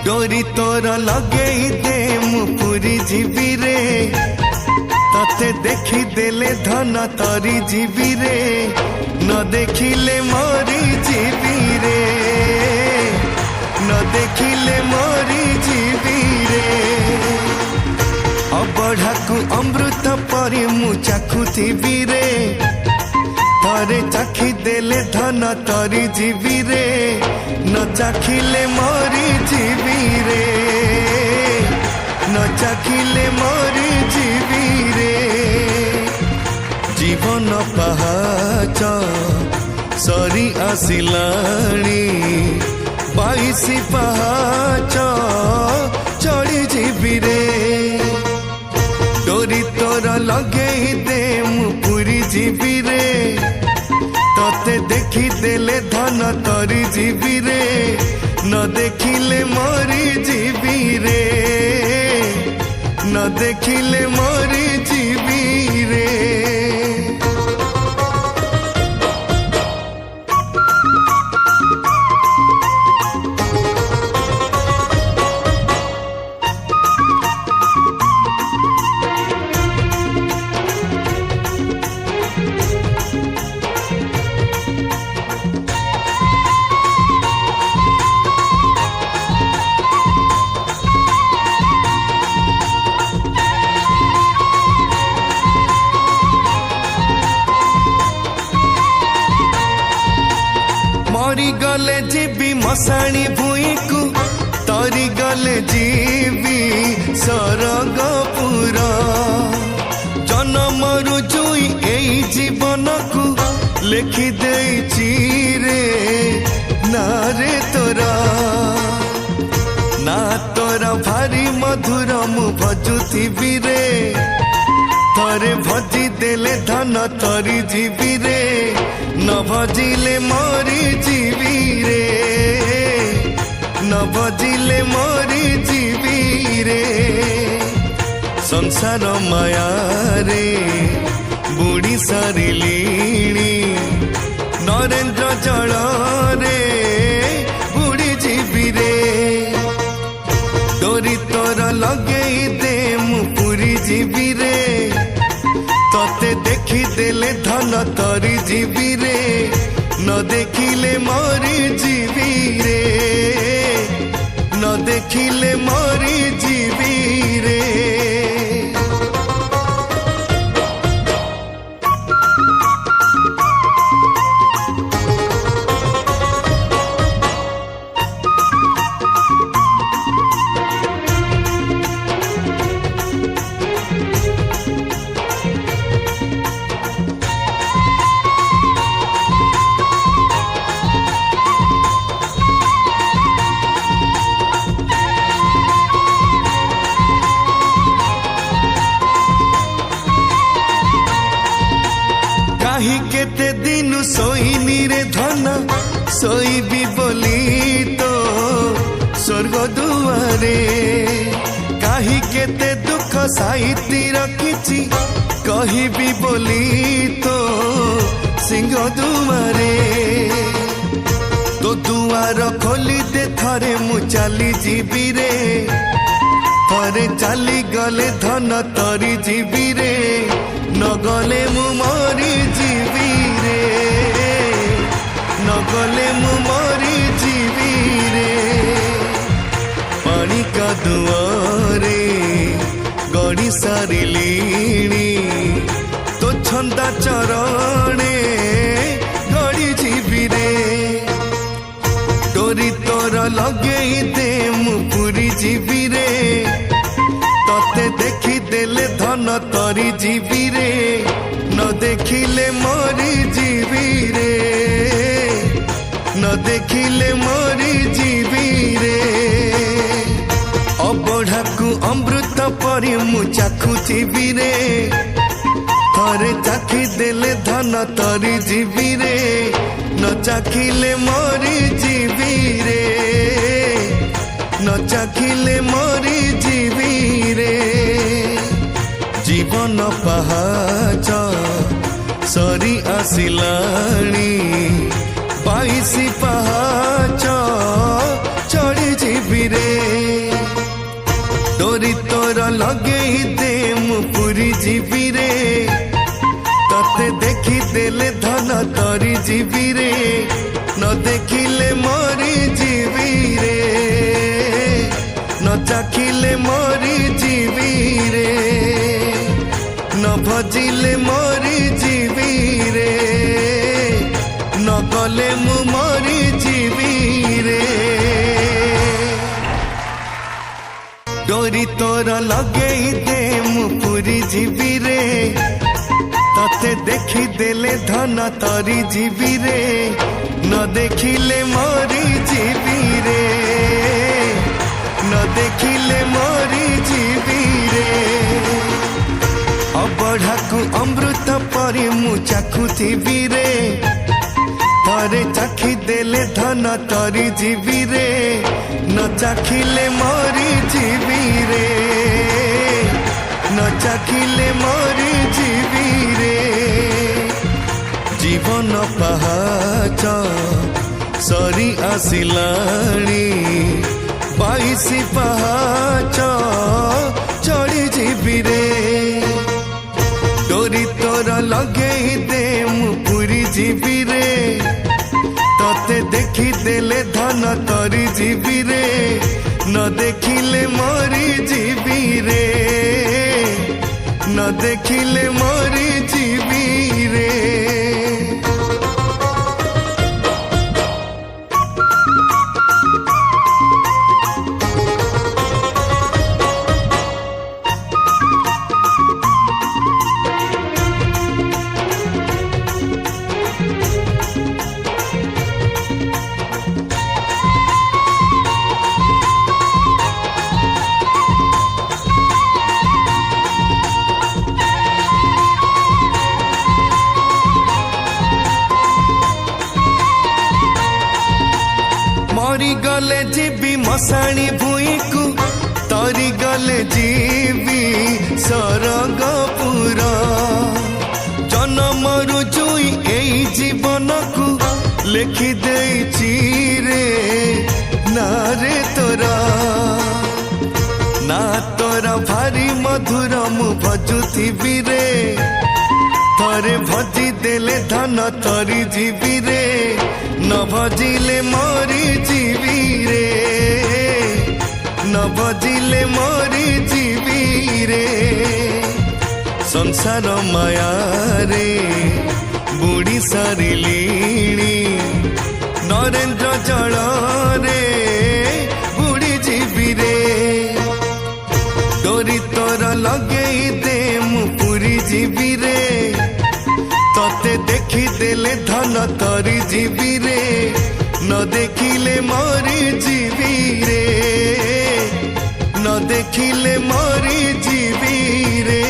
डोरी तोर लगे दे मु पूरी जीवी रे तते देखी देले धन तरी जीवी रे न देखिले मरी जीवी रे न देखिले मरी जीवी रे अबढ़ा को अमृत परी मु चाखुथिबी रे थरे चाखी देले धन तरी जीवी रे न चाखिले मरी जीवी रे न चाखिले मरी जीवी रे जीवन पहाच सरी आसिलाणी 22 पहाच चढ़ी जीवी रे डोरी तोर लगे दे मु पूरी जीवी रे तते देखी देले धन तरी जीवी रे न देखिले मरी जीवी रे न देखिले मरी जीवी रे मरी गले जीवी मशाणी भूई को तरी गले जीवी सरगपुर जन्मरु जुई एई जीवन को लिखि देइछि रे ना रे तोरा ना तोरा भारी मधुर मु भजुथिबी रे थरे भजी देले धन तरी जीवी रे न भजिले मरी जीवी रे न भजिले मरी जीवी रे संसार माया रे बुढ़ी सारिलीणी नरेंद्र जल रे बुढ़ी जीवी रे डोरी तोर लगे दे मु पूरी जीवी रे तते देखी देले धन तरी जीवी रे न देखिले मरी जीवी रे न देखिले मरी जीवी रे काहि केते दिन सोईनी रे धन सोईबी बोली तो स्वर्ग दुआरे काहि केते दुख साहित्य रखिछि कहिबी बोली तो सिंह दुआरे तो दुआर खोली दे थरे मु चली जीवी रे थरे चली गले धन तरी जीवी रे न गले मु मरी जीवी रे न गले मु मरी जीवी रे पानी का दुआरे गड़ी सारिलीणी तो छंदा चरणे गड़ी जीवी रे डोरी तोर लगे दे मु पूरी जीवी रे तते देखी देले धन तरी जीवी रे न देखिले मरी जीवी रे न देखिले मरी जीवी रे अबढ़ा को अमृत परी मु चाखुथिबी रे थरे चाखी देले धन तरी जीवी रे न चाखिले मरी जीवी रे न चाखिले मरी जीवी रे जीवन पहाच सरी आसिलाणी 22 पहाच चढ़ी जीवी रे। लगेई दे मु पुरी जीवी रे तते देखी देले धन तरी जीवी रे न देखिले मरी जीवी रे न चाखिले मरी जीवी रे न भजिले मरी जीवी रे न गले मु मरी जीवी रे डोरी तोर लगेई दे मु पुरी जीवी रे तते देखी देले धन तरी जीवी रे न देखिले मरी जीवी रे न देखिले मरी जीवी रे अबढ़ाकू अमृत परी मु चाखुथिबी रे थरे चाखी देले धन तरी जीवी रे न चाखिले मरी जीवी रे न चाखिले मरी जीवी रे जीवन पहाच सरी आसिलाणी 22 पहाच चढ़ी जीवी रे डोरी तोर लगेई दे मु पुरी जीवी रे तते देखी देले धन तरी जीवी रे न देखिले मरी जीवी रे न देखिले मरी जीवी रे मरी गले जीवी मशाणी भूई को तरी गले जीवी सरगपुर जन्म रुजुई एई जीवन को लिखी देइछि रे ना रे तोरा ना तोरा भारी मधुर मु भजुथिबी रे थरे भजी देले धन तरी जीवी रे न भजिले मरी जीवी रे न भजिले मरी जीवी रे संसार माया रे बुढ़ी सारिलीणी नरेंद्र जल रे बुढ़ी जीवी रे डोरी तोर लगेई दे मु पुरी जीवी रे तते देखी देले धन तरी जीवी रे न देखिले मरी जीवी रे न देखिले मरी जीवी रे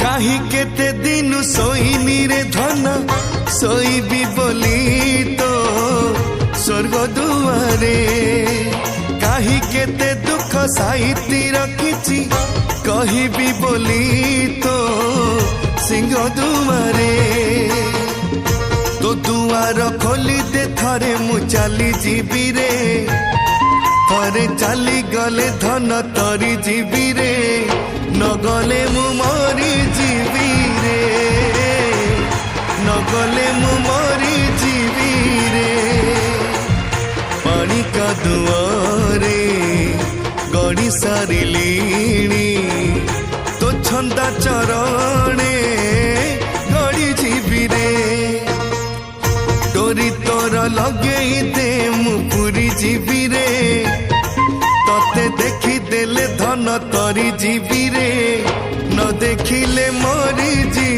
काहि केते दिन सोईनी रे धन सोईबी बोली तो स्वर्ग दुआरे काहि केते दुख साहित्य रखिछि कहिबी बोली तो सिंह दुआरे तो दुआर खोली दे थरे मु चली जीवी रे थरे चली गले धन तरी जीवी रे न गले मु मरी जीवी रे न गले मु मरी जीवी रे पानी का दुआरे गड़ी सारिलीणी तो छंदा चरणे गड़ी जीवी रे डोरी तोर लगेई दे मु पुरी जीवी रे तते देखी देले धन तरी जीवी रे न देखिले मरी जीवी